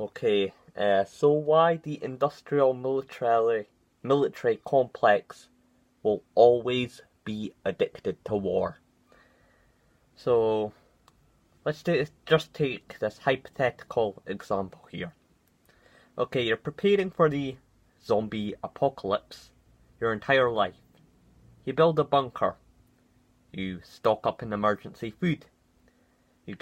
Okay, so why the industrial military complex will always be addicted to war. So just take this hypothetical example here. Okay, you're preparing for the zombie apocalypse your entire life. You build a bunker. You stock up in emergency food. You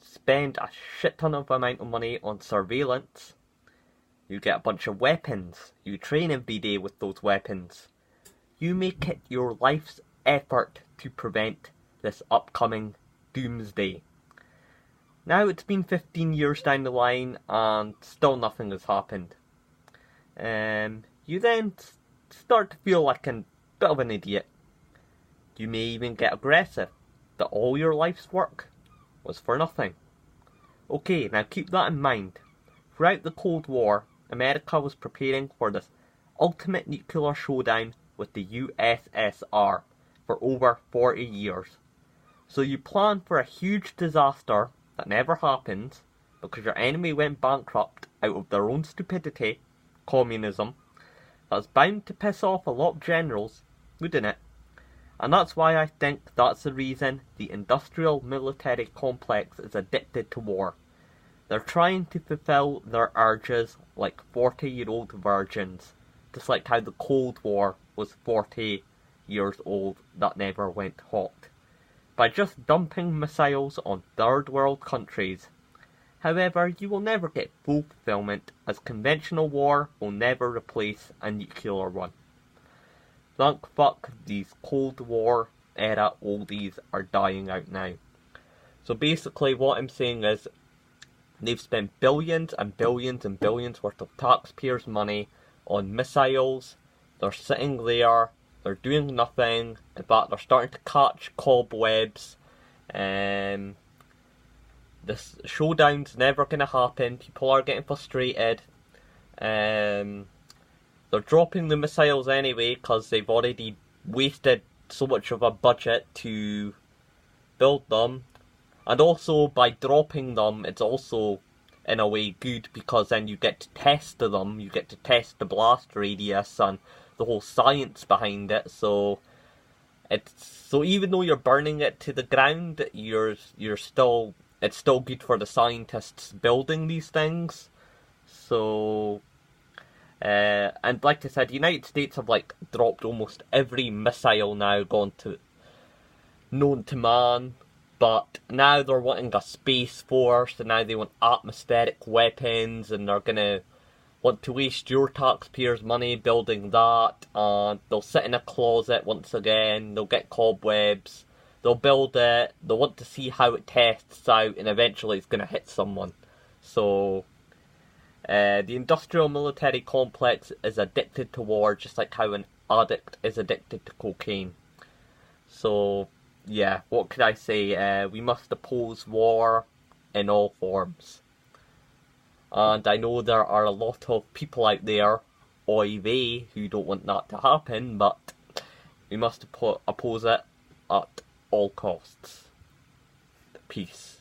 spend a shit ton of amount of money on surveillance. You get a bunch of weapons. You train every day with those weapons. You make it your life's effort to prevent this upcoming doomsday. Now it's been 15 years down the line and still nothing has happened. You then start to feel like a bit of an idiot. You may even get aggressive, that all your life's work was for nothing. Okay, now keep that in mind. Throughout the Cold War, America was preparing for this ultimate nuclear showdown with the USSR for over 40 years. So you plan for a huge disaster that never happens because your enemy went bankrupt out of their own stupidity, communism, that's bound to piss off a lot of generals, wouldn't it? And that's why I think that's the reason the industrial military complex is addicted to war. They're trying to fulfill their urges like 40-year-old virgins, just like how the Cold War was 40 years old that never went hot, by just dumping missiles on third world countries. However, you will never get full fulfillment, as conventional war will never replace a nuclear one. Thank fuck these Cold War era oldies are dying out now. So basically what I'm saying is, they've spent billions and billions and billions worth of taxpayers' money on missiles. They're sitting there, they're doing nothing. In fact, they're starting to catch cobwebs. This showdown's never going to happen. People are getting frustrated. They're dropping the missiles anyway because they've already wasted so much of a budget to build them. And also, by dropping them, it's also, in a way, good because then you get to test them. You get to test the blast radius and the whole science behind it. So even though you're burning it to the ground, it's still good for the scientists building these things. So, and like I said, the United States have dropped almost every missile now known to man. But now they're wanting a space force, and now they want atmospheric weapons, and they're gonna want to waste your taxpayers' money building that, and they'll sit in a closet once again, they'll get cobwebs, they'll build it, they'll want to see how it tests out, and eventually it's gonna hit someone. So, the industrial military complex is addicted to war, just like how an addict is addicted to cocaine. So, yeah, what could I say? We must oppose war in all forms. And I know there are a lot of people out there, oy vey, who don't want that to happen, but we must oppose it at all costs. Peace.